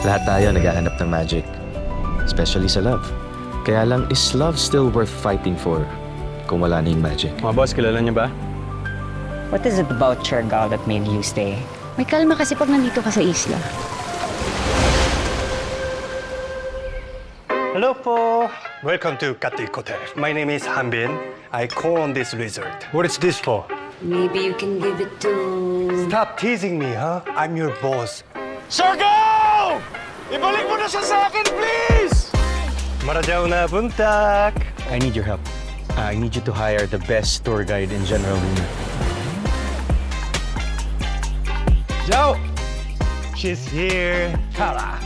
Lahat tayo naghahanap ng magic. Especially sa love. Kaya lang, is love still worth fighting for kung wala na yung magic? Mga boss, kilala niyo ba? What is it about Chergal that made you stay? May kalma kasi pag nandito ka sa isla. Hello po! Welcome to Katik Hotel. My name is Hanbin. I co-own this resort. What is this for? Maybe you can give it to... Stop teasing me, huh? I'm your boss. Sargo! Ibalik mo na siya sa akin, please! Marajaw na buntak! I need your help. I need you to hire the best tour guide in General Luna. Zhao! She's here. Kara.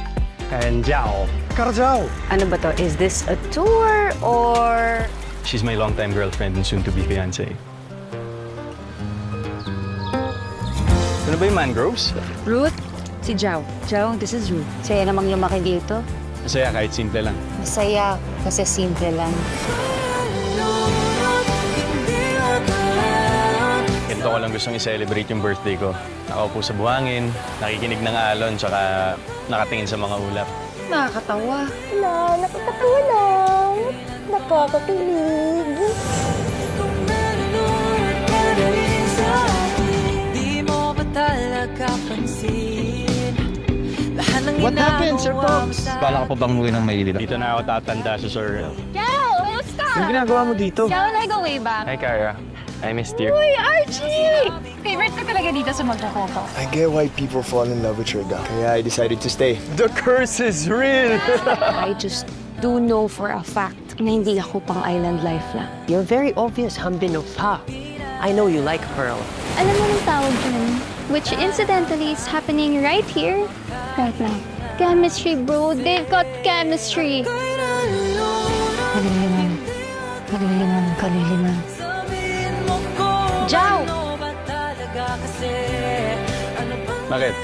And Zhao. Kara Zhao. Ano ba to? Is this a tour or... She's my longtime girlfriend and soon-to-be fiancé. Ano ba yung mangroves? Ruth? Si Jao. Jao, this is Ruth. Saya namang lumaki dito. Masaya kahit simple lang. Masaya kasi simple lang. Ganito ko lang gustong i-celebrate yung birthday ko. Nakaupo sa buhangin, nakikinig ng alon, tsaka nakatingin sa mga ulap. Nakakatawa. Wala, nakakatawa lang. Nakakakilig. What happened, Sir Fox? Bala ka pa bang muwi ng Maynila? Dito na ako tatanda sa Sir. Ciao! Kamusta? Anong ginagawa mo dito? Ciao, nag way back. Hi, Kara. I missed you. Uy, Archie! Favorite ko talaga dito sa Magkakoko. I get why people fall in love with Chergal. Kaya I decided to stay. The curse is real! I just do know for a fact na hindi ako pang island life lang. You're very obvious, Hanbin of Pa. I know you like Pearl. Alam mo ng tawag dyan, which incidentally is happening right here, right now. Chemistry, bro. They've got chemistry. Kaliliman. Kaliliman. Kaliliman. Ciao! Bakit?